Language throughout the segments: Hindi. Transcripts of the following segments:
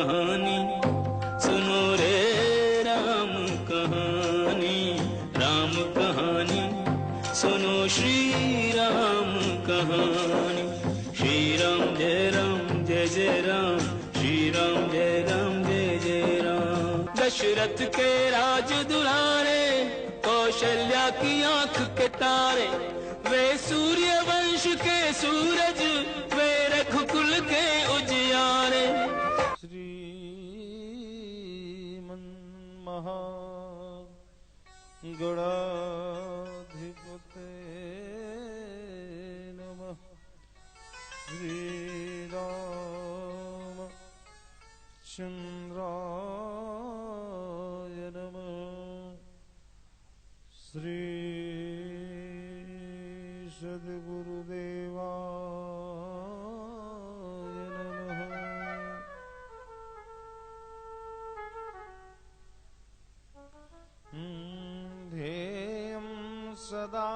कहानी, सुनो रे राम कहानी, राम कहानी सुनो, श्री राम कहानी। श्री राम जय जय राम, श्री राम जय जय राम। दशरथ के राज दुलारे, कौशल्या की आंख के तारे, वे सूर्य वंश के सूरज, वे रघुकुल के उजियारे। श्रीमन् महागणाधिपते नमः। श्री रामचंद्राय नमः। श्री सद्गुरुदेवाय नमः। ध्येयं सदा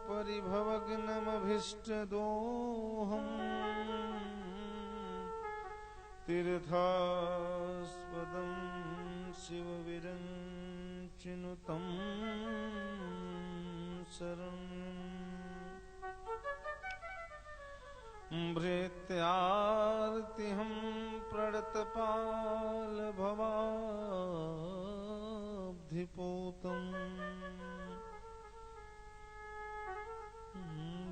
परिभवग्नमभीष्टदोहम्, तीर्थास्पदं शिवविरञ्चिनुतं शरणम्। भृत्यार्तिहं प्रणतपालभवाब्धिपूतम्,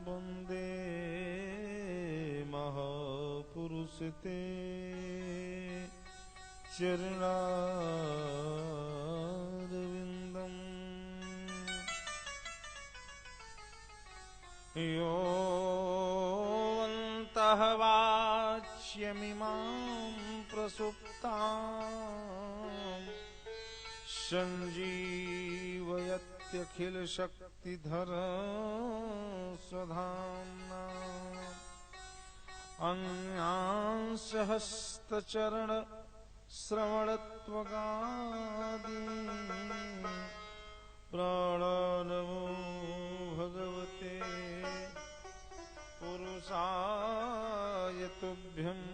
वन्दे महापुरुषते चरणारविन्दम्। योऽन्तः वाच्यमिमां प्रसुप्तां, सञ्जीवयत्यखिलशक्तिधरं स्वधाम्ना। अन्यांशहस्तचरणश्रवणत्वगादीन्, प्राणानमो भगवते पुरुषाय तुभ्यम्।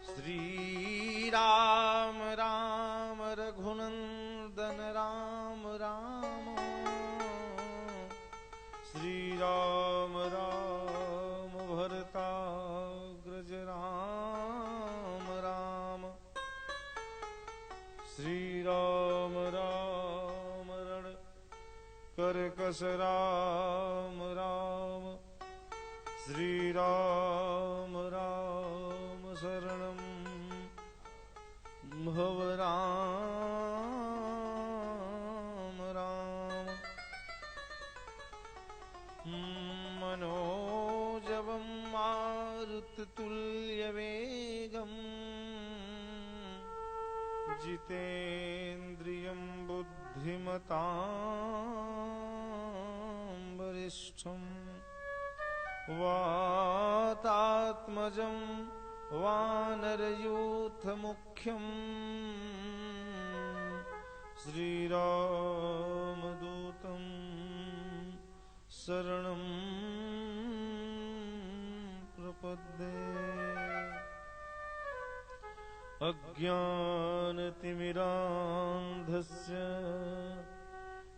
श्रीराम राम रघुनंदन राम राम, श्रीराम राम भरताग्रज राम राम, श्रीराम राम रण करकस राम राम, श्रीराम राम शरणं भव राम राम। मनोजवं मारुततुल्यवेगम्, जितेन्द्रियं बुद्धिमतां वरिष्ठम्, वातात्मजं वानरयूथमुख्यम्, श्रीरामदूतं शरणं प्रपद्ये। अज्ञानतिमिरान्धस्य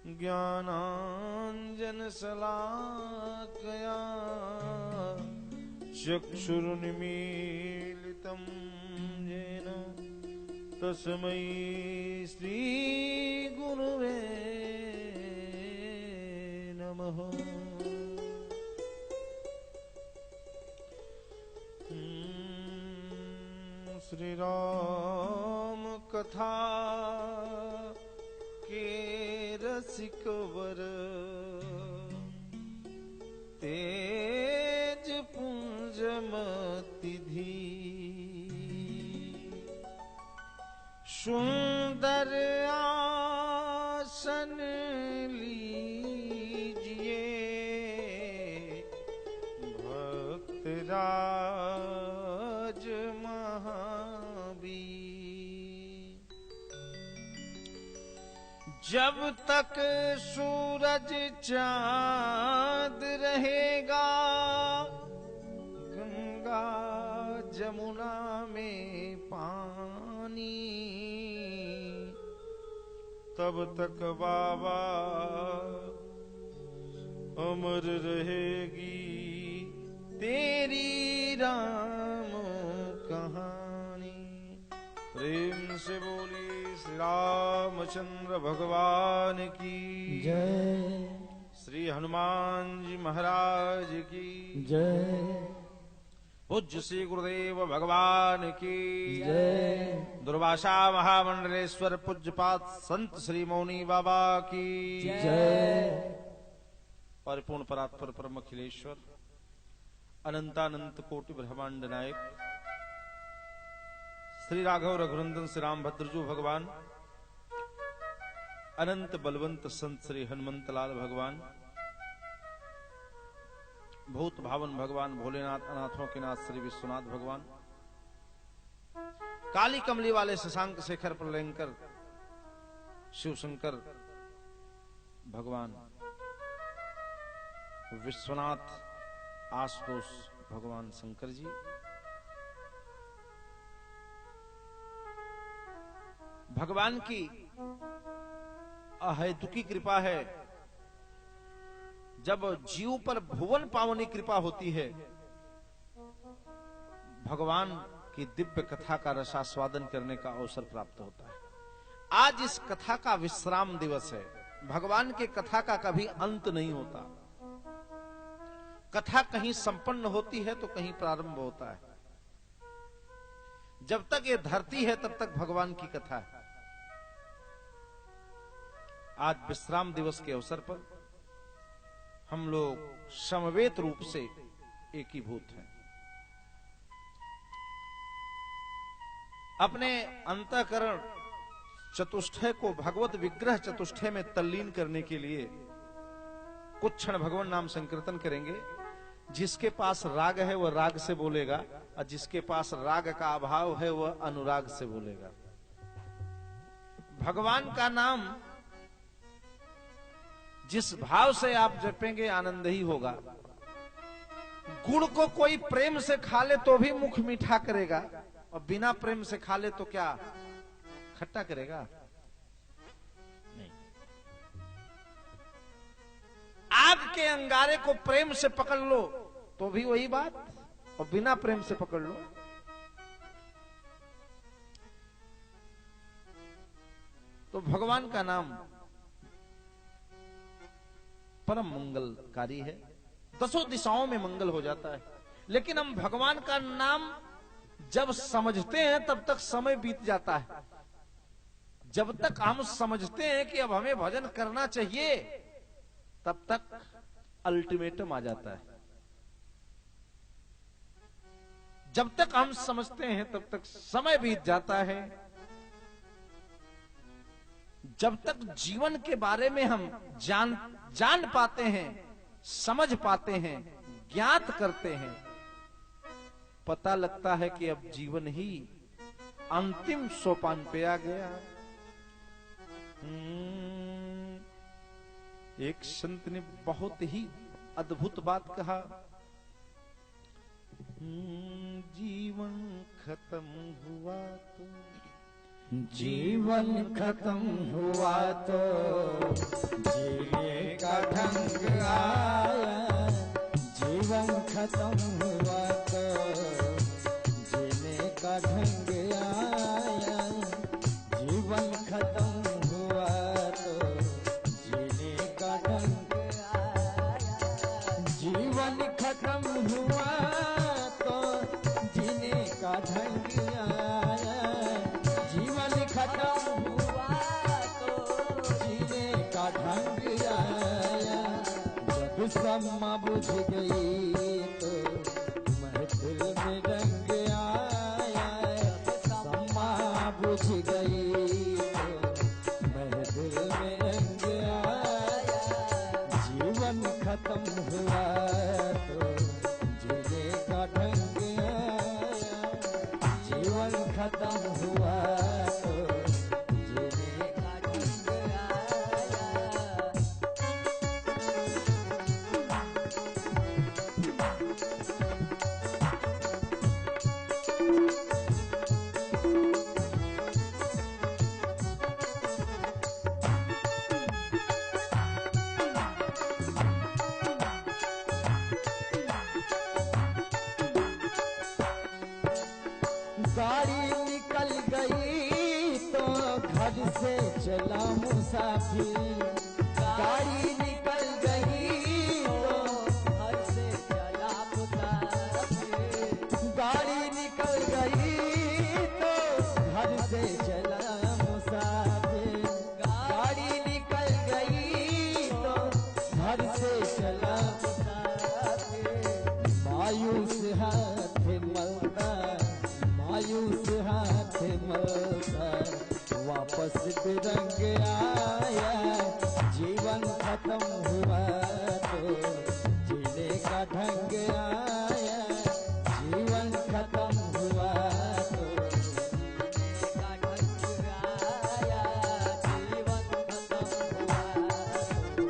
ज्ञानाञ्जनशलाकया, चक्षुरुन्मीलितं येन तस्मै श्रीगुरुवे नमः। श्रीराम कथा के रसिकवर, तेज पुंजमतिधि, सुंदर आसन लीजिए, भक्तराज महावीर। जब तक सूरज चांद रहेगा, गंगा तब तक बाबा अमर रहेगी तेरी राम कहानी। प्रेम से बोली श्री रामचंद्र भगवान की जय, श्री हनुमान जी महाराज की जय, पूज्य श्री गुरुदेव भगवान की जय, दुर्वासा महामंडलेश्वर पूज्यपाद संत श्री मौनी बाबा की जय। परिपूर्ण परात्पर परम अखिलेश्वर अनंतानंत कोटि ब्रह्मांड नायक श्री राघव रघुनंदन श्री रामभद्रजू भगवान, अनंत बलवंत संत श्री हनुमंत लाल भगवान, भूत भावन भगवान भोलेनाथ अनाथों के नाथ श्री विश्वनाथ भगवान, काली कमली वाले शशांक शेखर प्रलयंकर शिव शंकर भगवान, विश्वनाथ आशुतोष भगवान शंकर जी, भगवान की अहेतुकी कृपा है। जब जीव पर भुवन पावनी कृपा होती है, भगवान की दिव्य कथा का रसास्वादन करने का अवसर प्राप्त होता है। आज इस कथा का विश्राम दिवस है। भगवान के कथा का कभी अंत नहीं होता। कथा कहीं संपन्न होती है तो कहीं प्रारंभ होता है। जब तक ये धरती है तब तक भगवान की कथा है। आज विश्राम दिवस के अवसर पर हम लोग समवेत रूप से एकीभूत हैं। अपने अंतःकरण चतुष्टय को भगवत विग्रह चतुष्टय में तल्लीन करने के लिए कुछ क्षण भगवान नाम संकीर्तन करेंगे। जिसके पास राग है वह राग से बोलेगा और जिसके पास राग का अभाव है वह अनुराग से बोलेगा। भगवान का नाम जिस भाव से आप जपेंगे आनंद ही होगा। गुड़ को कोई प्रेम से खा ले तो भी मुख मीठा करेगा और बिना प्रेम से खा ले तो क्या खट्टा करेगा? नहीं। आग के अंगारे को प्रेम से पकड़ लो तो भी वही बात, और बिना प्रेम से पकड़ लो। तो भगवान का नाम परम मंगलकारी है। दसों दिशाओं में मंगल हो जाता है। लेकिन हम भगवान का नाम जब समझते हैं तब तक समय बीत जाता है। जब तक हम समझते हैं कि अब हमें भजन करना चाहिए तब तक अल्टीमेटम आ जाता है। जब तक हम समझते हैं तब तक समय बीत जाता है। जब तक जीवन के बारे में हम जान पाते हैं, समझ पाते हैं, ज्ञात करते हैं, पता लगता है कि अब जीवन ही अंतिम सोपान पे आ गया। एक संत ने बहुत ही अद्भुत बात कहा, जीवन खत्म हुआ तो जीवन खत्म हुआ तो जीने का ढंग आया। जीवन खत्म हुआ तो जीने का ढंग आया। जीवन खत्म हुआ तो जीने का ढंग आया। जीवन खत्म हुआ तो जीने का ढंग आया। जीवन खत्म हुआ तो जीने का ढंग आया। जब सम्मा बुझ गई तो महफिल में रंग आया। सम्मा बुझ गई तो महफिल में रंग आया। जीवन खत्म हुआ तो जीने का ढंग आया। जीवन खत्म हुआ चला मुसाफिर, गाड़ी निकल गई तो घर से चला मुसाफिर, गाड़ी निकल गई तो घर से चला मुसाफिर, गाड़ी निकल गई तो घर से चला मुसाफिर। मायूस हाथ मलता, मायूस हाथ मलता, वापस तिरंग आया, जीवन खत्म हुआ तो जीने का ढंग आया, जीवन खत्म हुआ तो जीने का ढंग आया, जीवन खत्म हुआ तो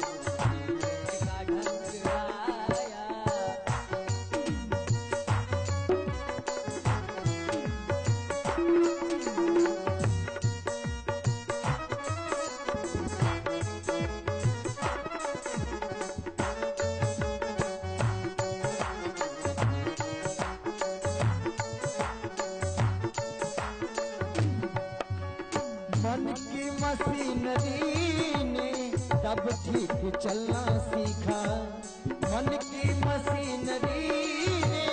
जीने का ढंग आया। मन की मशीनरी ने तब ठीक चलना सीखा, मन की मशीनरी ने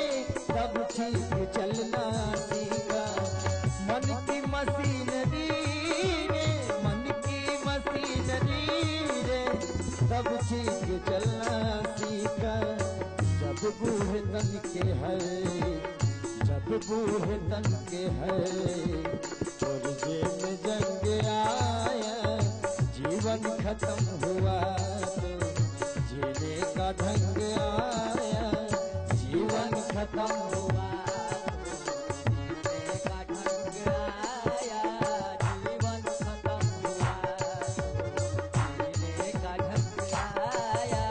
तब ठीक चलना सीखा, मन की मशीनरी ने, मन की मशीनरी ने तब ठीक चलना सीखा। जब बूढ़े तन के है, जब बूढ़े तन के है, और जेब में जंग आया, जीवन खत्म हुआ तो जीने का ढंग आया, जीवन खत्म हुआ तो जीने का ढंग आया, जीवन खत्म हुआ तो जीने का ढंग आया।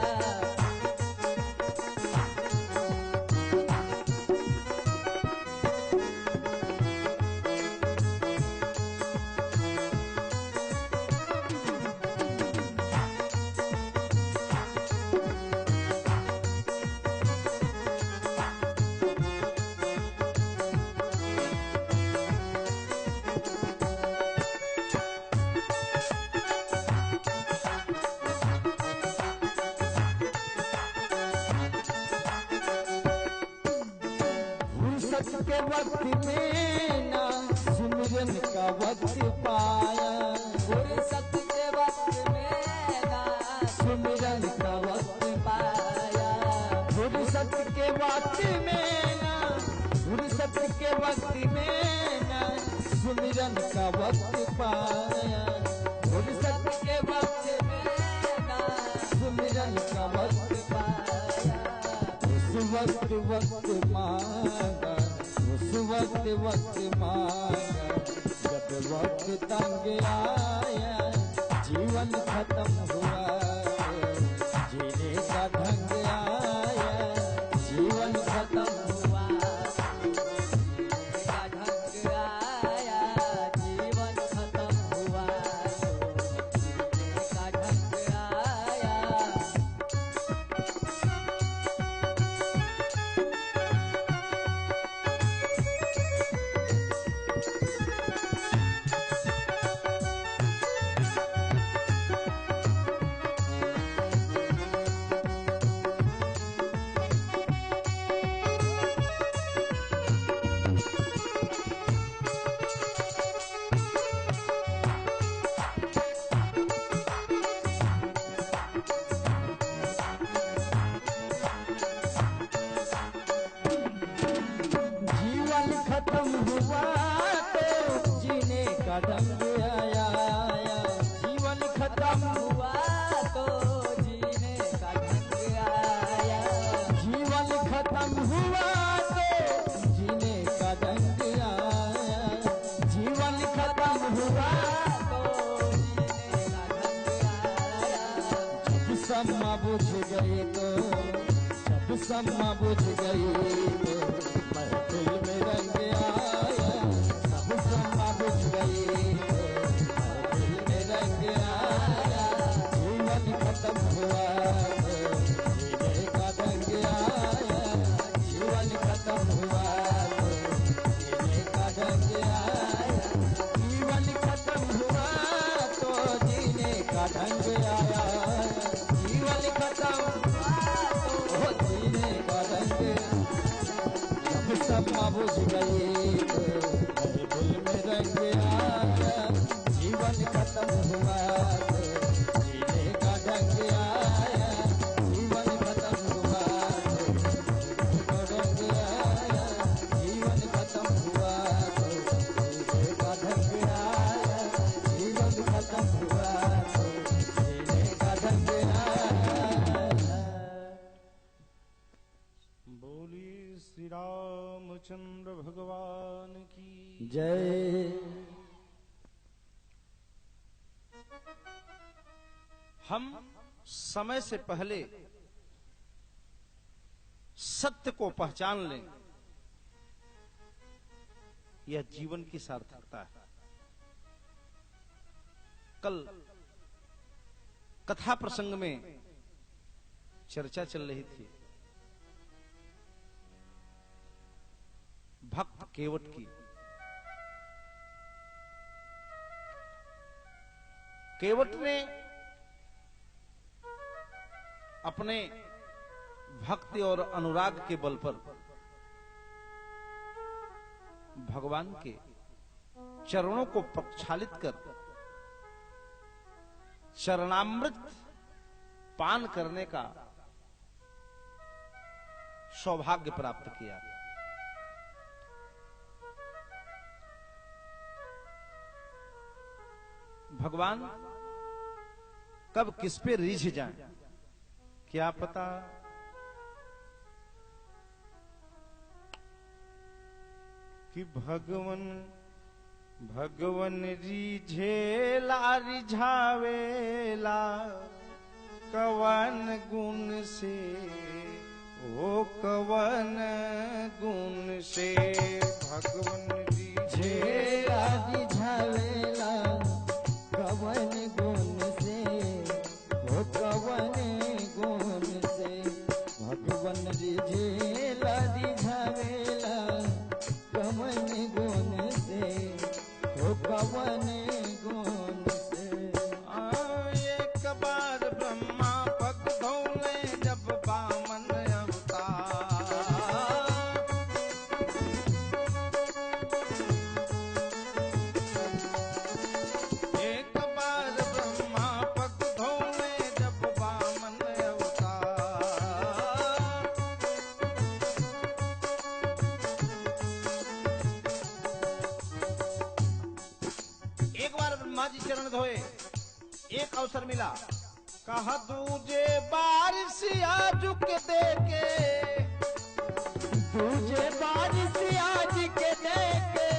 फुर्सत के वक्त में ना सिमरन का वक्त पाया, फुर्सत के वक्त में ना सिमरन का वक्त पाया, फुर्सत के वक्त में ना, फुर्सत के वक्त में ना सिमरन का वक्त पाया, फुर्सत के वक्त में ना सिमरन का वक्त पाया। उस वक्त वक्त मांगा, उस वक्त वक्त मांगा, जब वक्त तंग आया, जीवन खत्म हुआ जीने का ढंग आया, जीवन खत्म हुआ जीने का ढंग आया, जीवन खत्म हुआ जीने का ढंग आया। खत्म हुआ तो जीने का ढंग आया, जीवन खत्म हुआ तो जीने का ढंग आया, जीवन खत्म हुआ तो जीने का ढंग आया, जीवन खत्म हुआ तो जीने का ढंग आया। जब समा बुझ गई तो, जब समा बुझ गई तो महफिल में रंग आया, सब समा बुझ गई तो महफिल में रंग आया, जीवन खत्म हुआ तो जीने का ढंग आया, जीवन खत्म हुआ तो जीने का ढंग आया, जीवन खत्म हुआ तो बुझ गई तो मेरे दिल में रंग आया, जीवन खत्म हुआ तो जीने का ढंग आया, जीवन खत्म हुआ तो रंग आया, जीवन खत्म हुआ तो जीने का ढंग आया, जीवन खत्म हुआ तो जीने का ढंग आया। बोली श्री रामचंद्र भगवान की जय। हम समय से पहले सत्य को पहचान लें, यह जीवन की सार्थकता है। कल कथा प्रसंग में चर्चा चल रही थी भक्त केवट की। केवट ने अपने भक्ति और अनुराग के बल पर भगवान के चरणों को प्रक्षालित कर चरणामृत पान करने का सौभाग्य प्राप्त किया। भगवान कब किस पे रीझ जाएं क्या पता। कि भगवन रीझेला रिझावेला कवन गुण से, ओ कवन गुण से। भगवन रीझेला रिझावेला कवन गुण से, ओ कवन गुण से। भगवन रिझेला रिझावेला कवन गुण से, ओ कवन गुण से। एक बार ब्रह्मा पग धोले जब बामन अवतार। एक बार ब्रह्मा पग धोले जब बामन अवतार। एक बार ब्रह्मा जी चरण धोए, एक अवसर मिला, कहा दूजे बारिश आज के देके, तुझे बारिश आज के देके,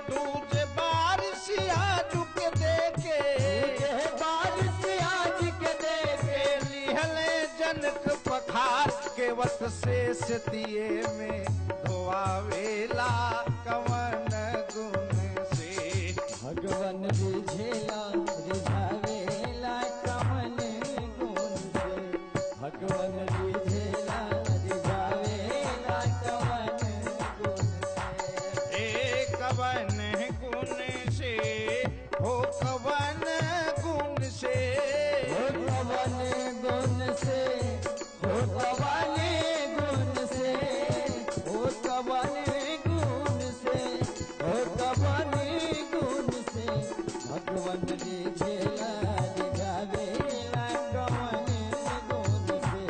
दूजे बारिश आज के देके, तुझे बारिश आज के देके। लिहले जनक पखार के वत शेष दिए में धोआवेला कवन गुण से। भगवन रिझेला रिझावेला कवन गुण से। भगवन रिझेला रिझावेला कवन गुण से। ए कवन गुण से, हो कवन गुण से। ओ कवन गुण से, ओ कवन गुण से, ओ कवन गुण से, ओ कवन गुण से। भगवन रिझेला रिझावेला कवन गुण से।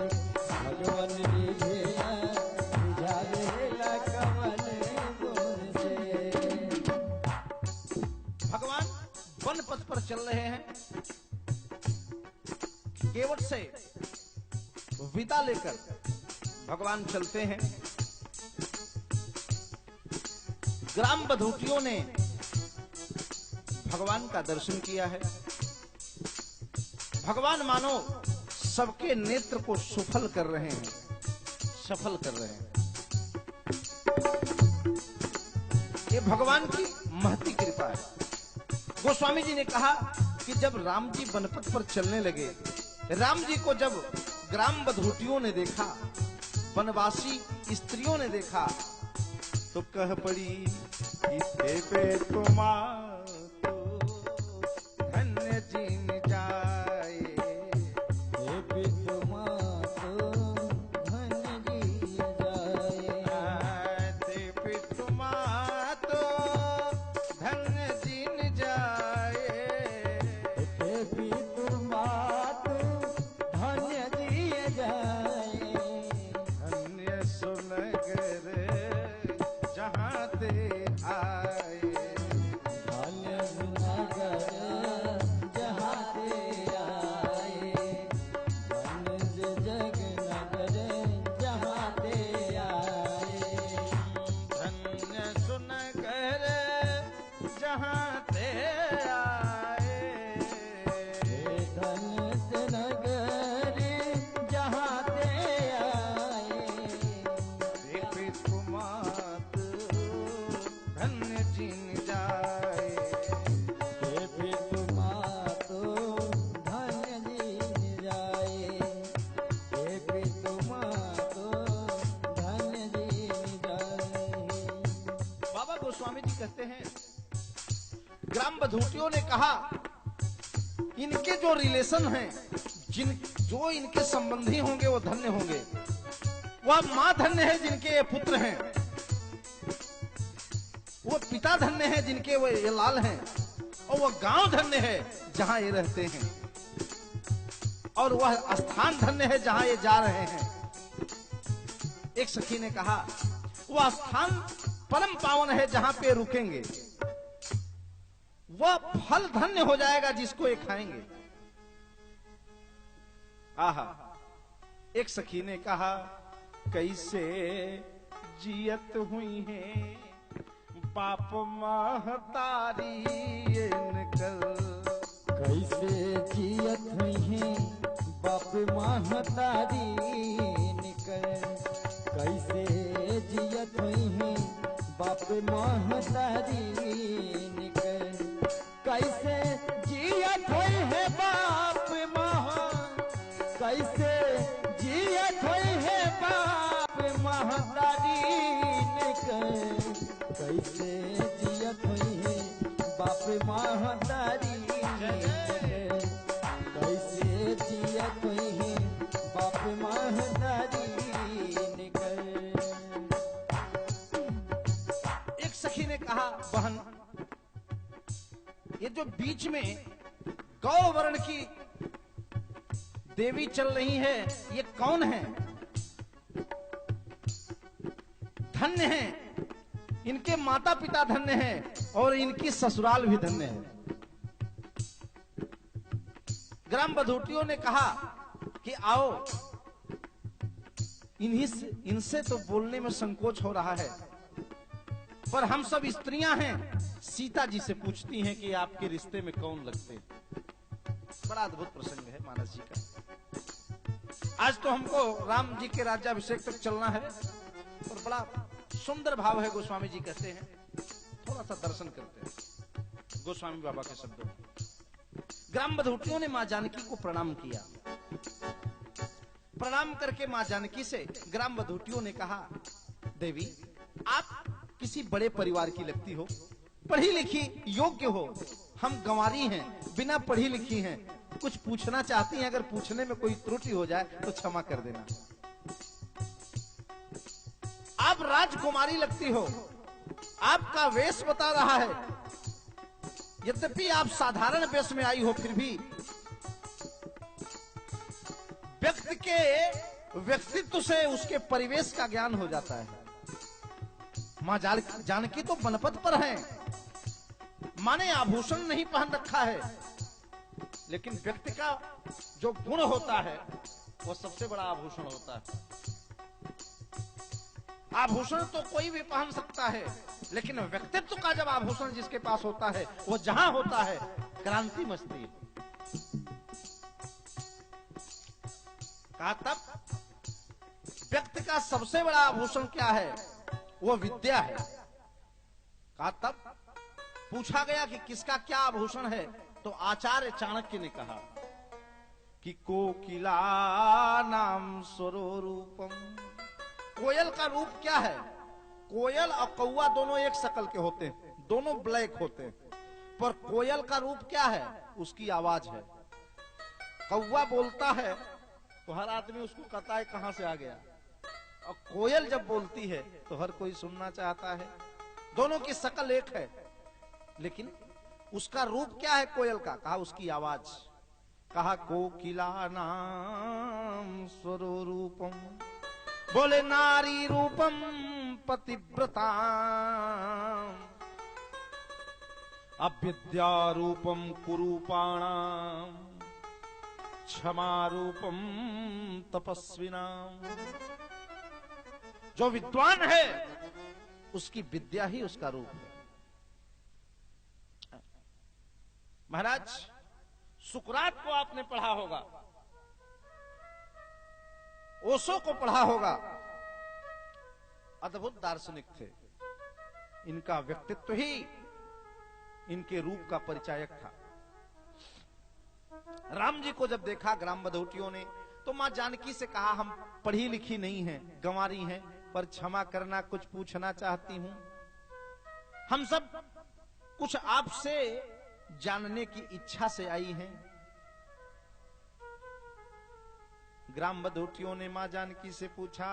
भगवन रिझेला रिझावेला कवन गुण से। भगवान वन पथ पर चल रहे हैं, केवट से विदा लेकर भगवान चलते हैं। ग्राम बधूटियों ने भगवान का दर्शन किया है। भगवान मानो सबके नेत्र को सफल कर रहे हैं, सफल कर रहे हैं। ये भगवान की महती कृपा है। गोस्वामी जी ने कहा कि जब राम जी वनपथ पर चलने लगे, राम जी को जब ग्राम बधूटियों ने देखा, वनवासी स्त्रियों ने देखा, तो कह पड़ी इसे पे तुम्हार धन्य जीन जाए। हे पितुमा तो धन जी जाए। ते पे कहते हैं, ग्राम बधूटियों ने कहा इनके जो रिलेशन हैं, जो इनके संबंधी होंगे वो धन्य होंगे। वह मां धन्य है जिनके ये पुत्र हैं, वो पिता धन्य है जिनके वो ये लाल हैं, और वह गांव धन्य है जहां ये रहते हैं, और वह स्थान धन्य है जहां ये जा रहे हैं। एक सखी ने कहा वह स्थान परम पावन है जहां पे रुकेंगे, वह फल धन्य हो जाएगा जिसको ये खाएंगे। आहा। एक सखी ने कहा कैसे जियत हुई है बाप महतारी इनकर, कैसे जियत हैं बाप महतारी निकर, कैसे जियत हैं बाप महतारी निकर, कैसे जियत है बाप कैसे जियत है बाप महतारी निकर, कैसे जियत है बाप महतारी निकर, कैसे जियत है बाप महतारी निकर। एक सखी ने कहा बहन, ये जो बीच में गौ वर्ण की देवी चल रही है, ये कौन है? धन्य है, इनके माता पिता धन्य हैं और इनकी ससुराल भी धन्य है। ग्राम बधूटियों ने कहा कि आओ, इनसे तो बोलने में संकोच हो रहा है, पर हम सब स्त्रियां हैं, सीता जी से पूछती हैं कि आपके रिश्ते में कौन लगते हैं। बड़ा अद्भुत प्रसंग है मानस जी का। आज तो हमको राम जी के राज्याभिषेक तक चलना है, और बड़ा सुंदर भाव है। गोस्वामी जी कहते हैं, थोड़ा सा दर्शन करते हैं गोस्वामी बाबा के शब्दों। ग्राम बधूटियों ने मां जानकी को प्रणाम किया। प्रणाम करके मां जानकी से ग्राम बधूटियों ने कहा, देवी आप किसी बड़े परिवार की लगती हो, पढ़ी लिखी योग्य हो, हम गंवारी हैं, बिना पढ़ी लिखी हैं, कुछ पूछना चाहती हैं, अगर पूछने में कोई त्रुटि हो जाए तो क्षमा कर देना। आप राजकुमारी लगती हो, आपका वेश बता रहा है, यद्यपि आप साधारण वेश में आई हो, फिर भी व्यक्ति के व्यक्तित्व से उसके परिवेश का ज्ञान हो जाता है। मां जानकी तो बनपद पर है, माने आभूषण नहीं पहन रखा है, लेकिन व्यक्ति का जो गुण होता है वो सबसे बड़ा आभूषण होता है। आभूषण तो कोई भी पहन सकता है, लेकिन व्यक्तित्व का जब आभूषण जिसके पास होता है, वो जहां होता है क्रांति मचती है। कहा तब व्यक्ति का सबसे बड़ा आभूषण क्या है? वो विद्या है। कहा तब पूछा गया कि किसका क्या आभूषण है, तो आचार्य चाणक्य ने कहा कि कोकिला नाम स्वरूपम। कोयल का रूप क्या है? कोयल और कौवा दोनों एक शकल के होते हैं, दोनों ब्लैक होते हैं, पर कोयल का रूप क्या है? उसकी आवाज है। कौवा बोलता है तो हर आदमी उसको कहता है कहां से आ गया, और कोयल जब बोलती है तो हर कोई सुनना चाहता है। दोनों की शकल एक है, लेकिन उसका रूप क्या है कोयल का? कहा उसकी आवाज। कहा कोकिला नाम स्वरूपम, बोले नारी रूपम पतिव्रता, अविद्या रूपम कुरूपाणाम, क्षमा रूपम तपस्विनाम। जो विद्वान है उसकी विद्या ही उसका रूप है। महाराज, सुकरात को आपने पढ़ा होगा, ओशो को पढ़ा होगा, अद्भुत दार्शनिक थे। इनका व्यक्तित्व ही इनके रूप का परिचायक था। राम जी को जब देखा ग्राम बधूटियों ने, तो मां जानकी से कहा, हम पढ़ी लिखी नहीं हैं, गंवारी हैं, पर क्षमा करना, कुछ पूछना चाहती हूं। हम सब कुछ आपसे जानने की इच्छा से आई हैं। ग्राम बधूटियों ने मां जानकी से पूछा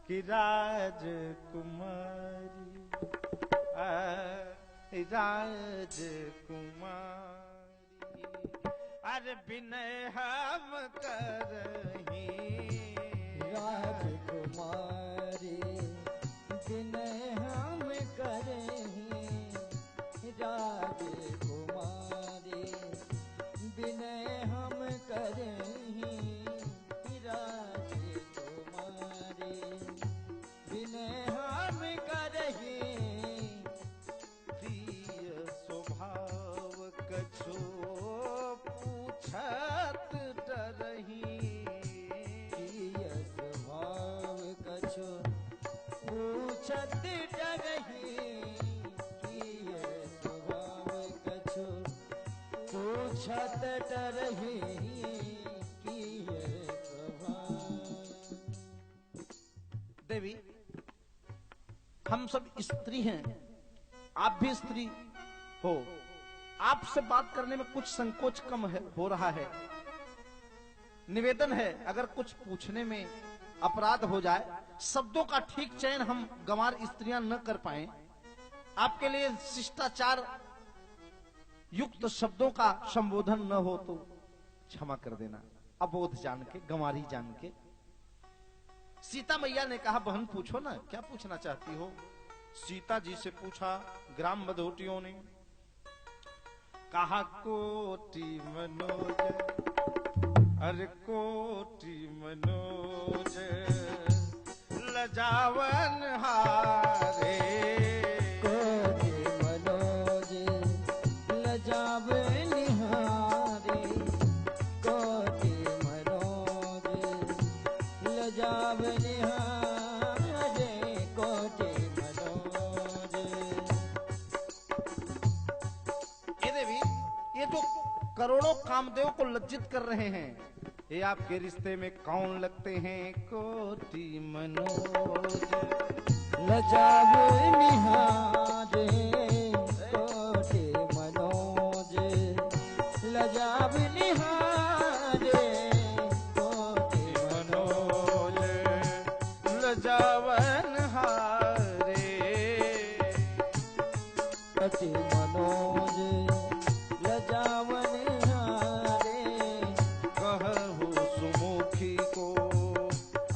कि राजकुमारी अरे विनय हम करही राजकुमारी विनय हम करही राजकुमारी विनय हम करही राजकुमारी विनय हम करही प्रिय स्वभाव कछो पूछत डरही प्रिय स्वभाव कछो पूछत डरही प्रिय स्वभाव कछो पूछत डरही प्रिय स्वभाव। देवी, हम सब स्त्री हैं, आप भी स्त्री हो। आपसे बात करने में कुछ संकोच कम हो रहा है। निवेदन है, अगर कुछ पूछने में अपराध हो जाए, शब्दों का ठीक चयन हम गंवार स्त्रियां न कर पाए, आपके लिए शिष्टाचार युक्त शब्दों का संबोधन न हो तो क्षमा कर देना। अबोध जान के, गंवारी जान के। सीता मैया ने कहा, बहन पूछो ना, क्या पूछना चाहती हो? सीता जी से पूछा ग्राम बधूटियों ने। कहा कोटि मनोज, अरे कोटि मनोज लजावन हारे कोटि मनोज लजावन हारे कोटि मनोज लजावन हारे कोटि मनोज। ये देवी, ये जो करोड़ों कामदेव को लज्जित कर रहे हैं, ये आपके रिश्ते में कौन लगते हैं? कोटि मनोज लजावन हारे कोटि मनोज लजावन हारे कोटि मनोज लजावन हारे कोटि मनोज लजावन हारे कहु सुमुखी को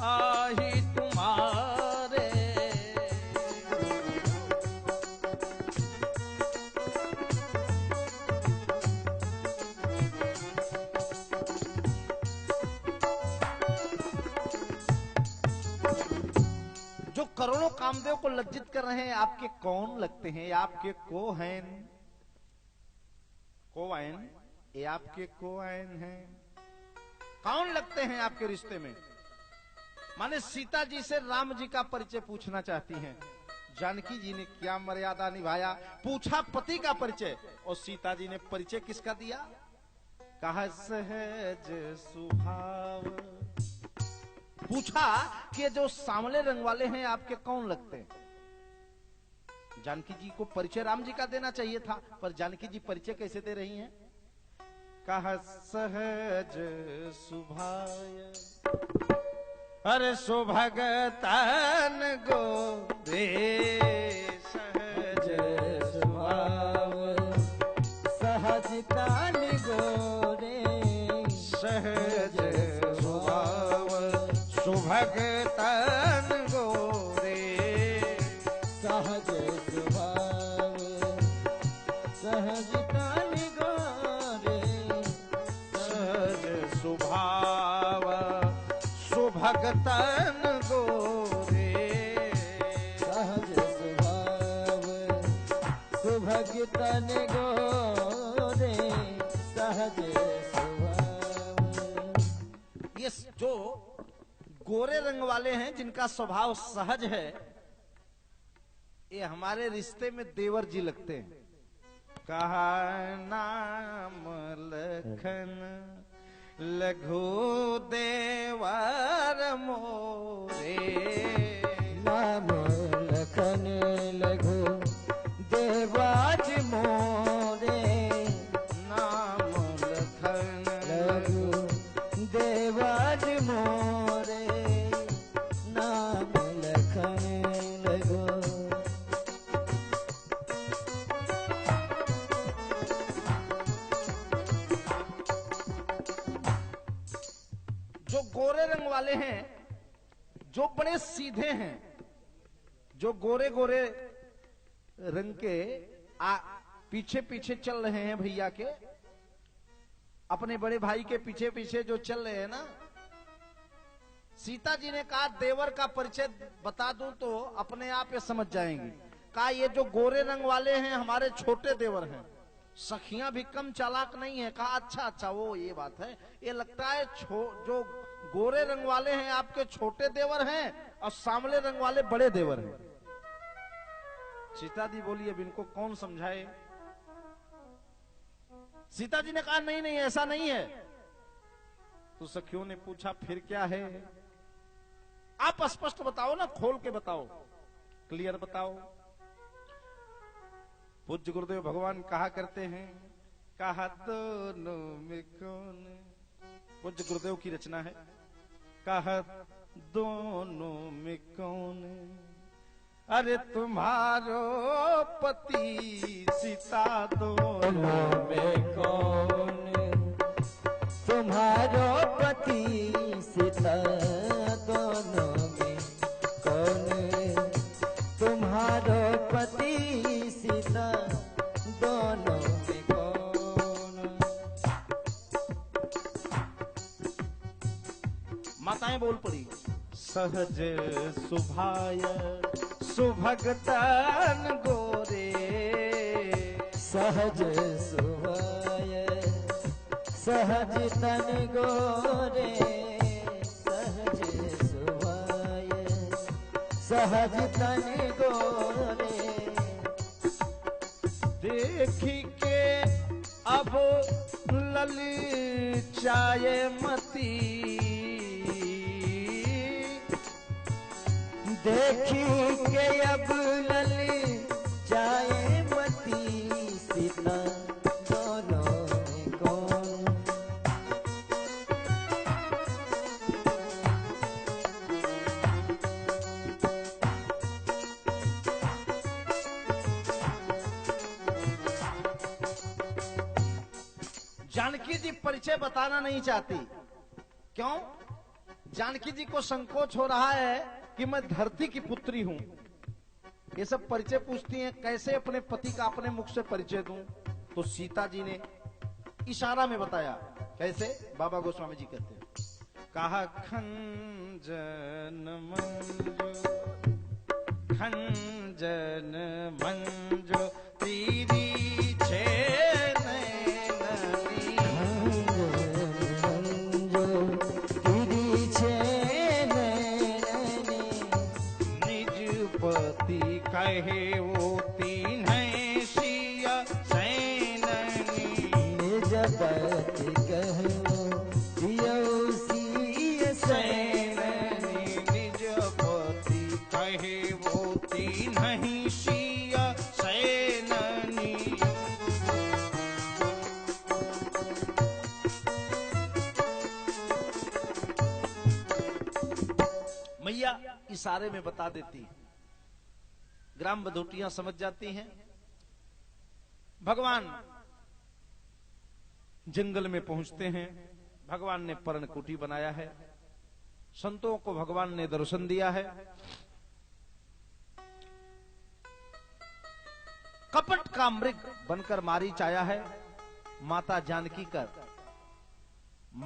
आही तुम्हारे। जो करोड़ों कामदेव को लज्जित कर रहे हैं, आपके कौन लगते हैं? आपके कोहैन, कोवैन, ये आपके कोवैन हैं। कौन लगते हैं आपके रिश्ते में? माने सीता जी से राम जी का परिचय पूछना चाहती हैं। जानकी जी ने क्या मर्यादा निभाया, पूछा पति का परिचय, और सीता जी ने परिचय किसका दिया? कहा सहज स्वभाव। पूछा कि जो सांवले रंग वाले हैं आपके कौन लगते हैं? जानकी जी को परिचय राम जी का देना चाहिए था, पर जानकी जी परिचय कैसे दे रही हैं? कहा सहज सुभाय, अरे सुभगतन गोरे सहज स्वभाव सहज काल गोरे सहज स्वभाव सुभगतन गोरे सहज स्वभाव सहज काल गोरे सहज स्वभाव सुभगतन गोरे सहज स्वभाव सुभगतन गोरे सहज स्वभाव। ये जो गोरे रंग वाले हैं, जिनका स्वभाव सहज है, ये हमारे रिश्ते में देवर जी लगते हैं। कहा नाम लखन लघु देवर मोरे नाम लखन लघु मन मोरे नाम लखन लगो। जो गोरे रंग वाले हैं, जो बड़े सीधे हैं, जो गोरे गोरे रंग के पीछे पीछे चल रहे हैं भैया के, अपने बड़े भाई के पीछे पीछे जो चल रहे हैं ना, सीता जी ने कहा देवर का परिचय बता दूं तो अपने आप ये समझ जाएंगी। कहा ये जो गोरे रंग वाले हैं हमारे छोटे देवर हैं, सखियां भी कम चालाक नहीं है। कहा अच्छा अच्छा, वो ये बात है, ये लगता है जो गोरे रंग वाले हैं आपके छोटे देवर हैं और सांवले रंग वाले बड़े देवर हैं। सीता जी बोली अब इनको कौन समझाए। सीता जी ने कहा नहीं नहीं ऐसा नहीं है। तो सखियों ने पूछा फिर क्या है, आप स्पष्ट बताओ ना, खोल के बताओ, क्लियर बताओ। पूज्य गुरुदेव भगवान कहा करते हैं, कहा दोनों में कौन, पूज्य गुरुदेव की रचना है, कहा दोनों में कौन, अरे तुम्हारो पति सीता दोनों में कौन, तुम्हारो पति सीता दोनों में कौन, तुम्हारो पति सीता दोनों में कौन। माताएं बोल पड़ी, सहज सुभाय सुभगतन गोरे, सहज सुभाय सहज तन गोरे, सहज सुभाय सहज तन गोरे। देखी के अब ललचाए मती, देखी के अब ललचाए मती सीता दोनों में कौन। जानकी जी परिचय बताना नहीं चाहती। क्यों? जानकी जी को संकोच हो रहा है कि मैं धरती की पुत्री हूं। ये सब परिचय पूछती हैं, कैसे अपने पति का अपने मुख से परिचय दूं। तो सीता जी ने इशारा में बताया। कैसे? बाबा गोस्वामी जी कहते हैं, कहा खंजन मंजो, खंजन मंजो तेरी छे कहे वो तीन सिया सैननी, निज पति कहो दियो सिया सैननी, निज पति कहे वो तीन सिया सैननी। मैया इशारे में बता देती, ग्राम बधोटियां समझ जाती हैं। भगवान जंगल में पहुंचते हैं। भगवान ने पर्णकुटी बनाया है, संतों को भगवान ने दर्शन दिया है। कपट का मृग बनकर मारीच आया है। माता जानकी कर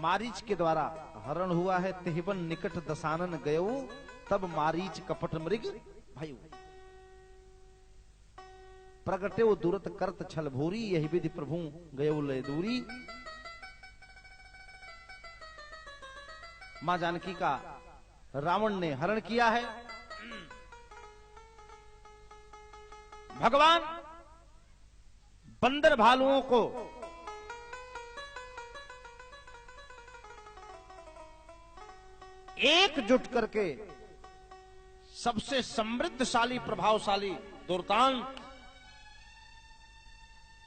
मारीच के द्वारा हरण हुआ है। तेहबन निकट दसानन गयो, तब मारीच कपट मृग भयु। प्रगटे वो दुरत करत छल भूरी, यही विधि प्रभु गयो लय दूरी। मां जानकी का रावण ने हरण किया है। भगवान बंदर भालुओं को एकजुट करके सबसे समृद्धशाली प्रभावशाली दुर्दांत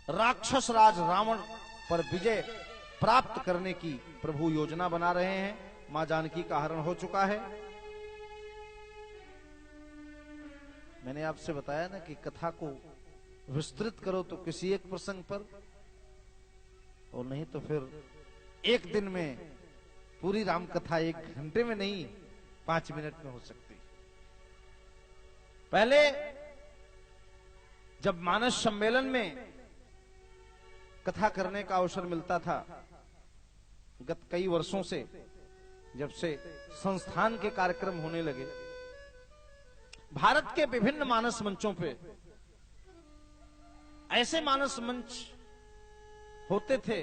राक्षस राज रावण पर विजय प्राप्त करने की प्रभु योजना बना रहे हैं। मां जानकी का हरण हो चुका है। मैंने आपसे बताया ना कि कथा को विस्तृत करो तो किसी एक प्रसंग पर, और नहीं तो फिर एक दिन में पूरी राम कथा 1 घंटे में नहीं 5 मिनट में हो सकती। पहले जब मानस सम्मेलन में कथा करने का अवसर मिलता था, गत कई वर्षों से जब से संस्थान के कार्यक्रम होने लगे, भारत के विभिन्न मानस मंचों पे ऐसे मानस मंच होते थे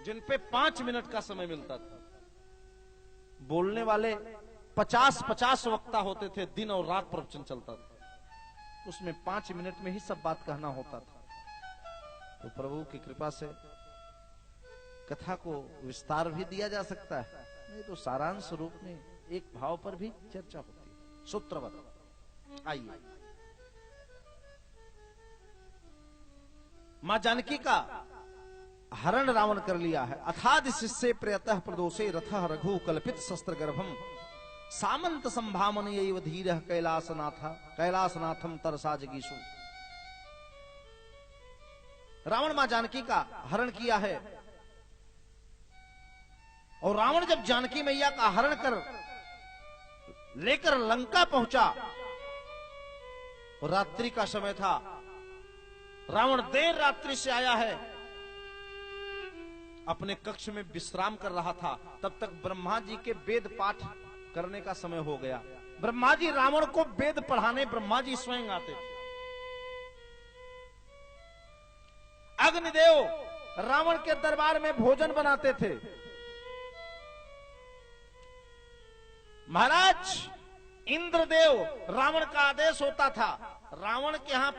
जिन पे 5 मिनट का समय मिलता था। बोलने वाले 50-50 वक्ता होते थे, दिन और रात प्रवचन चलता था, उसमें 5 मिनट में ही सब बात कहना होता था। तो प्रभु की कृपा से कथा को विस्तार भी दिया जा सकता है, नहीं तो सारांश रूप में एक भाव पर भी चर्चा होती है, सूत्रवत। आइए, मां जानकी का हरण रावण कर लिया है। अथादि शिष्य प्रयतः प्रदोषे रथः रघु कल्पित शस्त्र गर्भम सामंत संभामन यैव धीरः कैलासनाथम तरसा जगीषु। रावण मां जानकी का हरण किया है, और रावण जब जानकी मैया का हरण कर लेकर लंका पहुंचा, रात्रि का समय था, रावण देर रात्रि से आया है, अपने कक्ष में विश्राम कर रहा था। तब तक ब्रह्मा जी के वेद पाठ करने का समय हो गया। ब्रह्मा जी रावण को वेद पढ़ाने ब्रह्मा जी स्वयं आते थे। अग्निदेव रावण के दरबार में भोजन बनाते थे। महाराज इंद्रदेव, रावण का आदेश होता था, रावण के यहां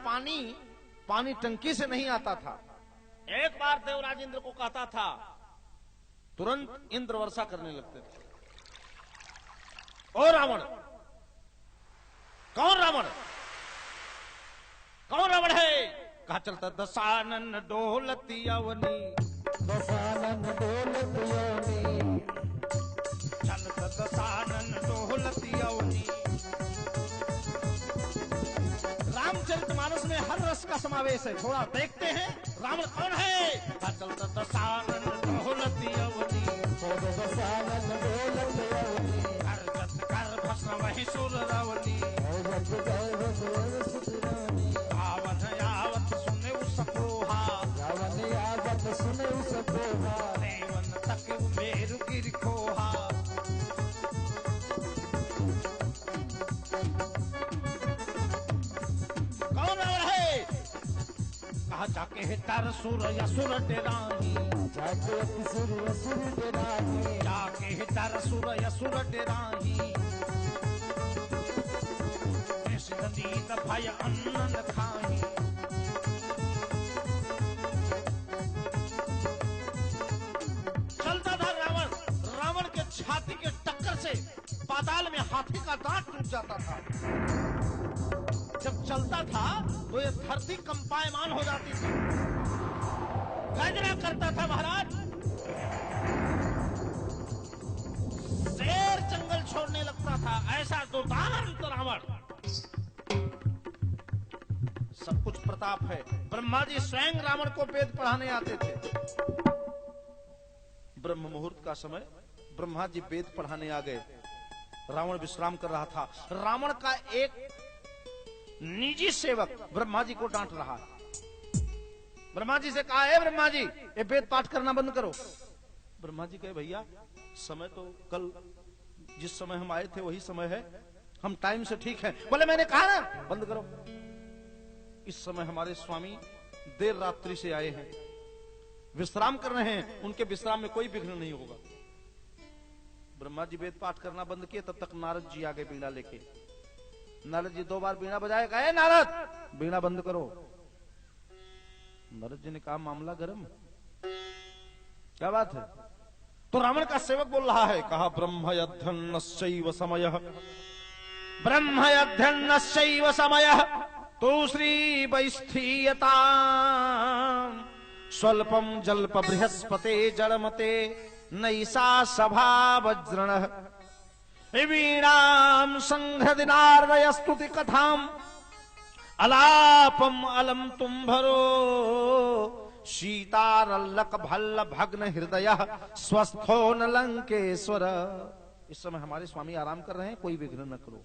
पानी टंकी से नहीं आता था। एक बार देवराज इंद्र को कहता था, तुरंत इंद्र वर्षा करने लगते थे। ओ रावण, कौन रावण है? कहा चलता दशानन डोलती अवनी, दशानन डोलती अवनी, चलता दशानन डोलती अवनी। रामचरितमानस में हर रस का समावेश है, थोड़ा देखते हैं रावण कौन है। कहा चलता दशानन डोलती अवनी, दशानन डोलती अवनी, कर भस्म वही सुर रावणी, रावण यावत सुने सपोहा, रावण यावत सुने सपोहा, देवन तक मेरु गिर खोहा। कौन रावण है? कहा जाके है तार सुर यसुर डेराही, जाके सुर यसुर डेराही, जाके है तार सुर यसुर डेराही। नदीत भय अन्न खाही, चलता था रावण के छाती के टक्कर से पाताल में हाथी का दांत टूट जाता था। जब चलता था तो ये धरती कंपायमान हो जाती थी, गर्जना करता था। महाराज शेर जंगल छोड़ने लगता था, ऐसा दुर्दांत रावण। सब कुछ प्रताप है। ब्रह्मा जी स्वयं रावण को वेद पढ़ाने आते थे। ब्रह्म मुहूर्त का समय, ब्रह्मा जी वेद पढ़ाने आ गए। रावण विश्राम कर रहा था। रावण का एक निजी सेवक ब्रह्मा जी को डांट रहा है। ब्रह्मा जी से कहा, है ब्रह्मा जी, ये वेद पाठ करना बंद करो। ब्रह्मा जी कहे, भैया समय तो कल जिस समय हम आए थे वही समय है, हम टाइम से ठीक है। बोले मैंने कहा ना बंद करो। इस समय हमारे स्वामी देर रात्रि से आए हैं, विश्राम कर रहे हैं, उनके विश्राम में कोई विघ्न नहीं होगा। ब्रह्मा जी वेद पाठ करना बंद किए, तब तक नारद जी आ गए बीड़ा लेके। नारद जी 2 बार बीड़ा बजाए, कहे नारद बीड़ा बंद करो। नारद जी ने कहा, मामला गर्म, क्या बात है? तो रावण का सेवक बोल रहा है, कहा ब्रह्मयध्यन्नश्चैव समयः, ब्रह्मयध्यन्नश्चैव समयः तूश्री वैस्थीयताम् स्वल्पम जल्प बृहस्पते जड़मते नैषा सभा वज्रण वीणाम संघ्रदिनार्दय स्तुति कथाम अलापम अलम तुम्भरो सीतारल्लक भल्ल भग्न हृदय स्वस्थो न लंकेश्वर। इस समय हमारे स्वामी आराम कर रहे हैं, कोई विघ्न न करो।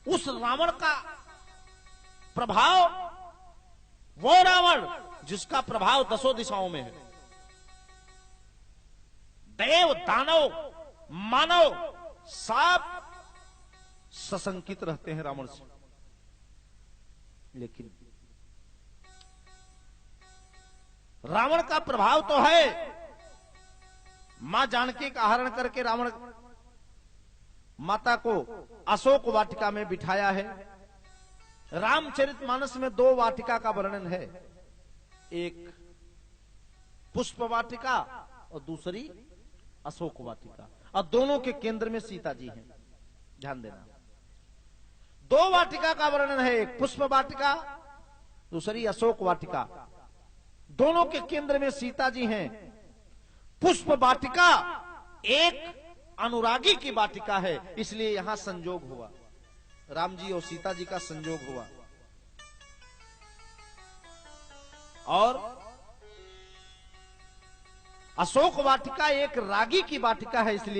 उस रावण का प्रभाव, वो रावण जिसका प्रभाव दसों दिशाओं में है, देव दानव मानव सब सशंकित रहते हैं रावण से। लेकिन रावण का प्रभाव तो है। मां जानकी का हरण करके रावण माता को अशोक वाटिका में बिठाया है। रामचरितमानस में 2 वाटिका का वर्णन है, एक पुष्प वाटिका और दूसरी अशोक वाटिका, और दोनों के केंद्र में सीता जी हैं। ध्यान देना, 2 वाटिका का वर्णन है, एक पुष्प वाटिका दूसरी अशोक वाटिका, दोनों के केंद्र में सीता जी हैं। पुष्प वाटिका एक अनुरागी की वाटिका है, इसलिए यहां संजोग हुआ, राम जी और सीता जी का संजोग हुआ। और अशोक वाटिका एक रागी की वाटिका है, इसलिए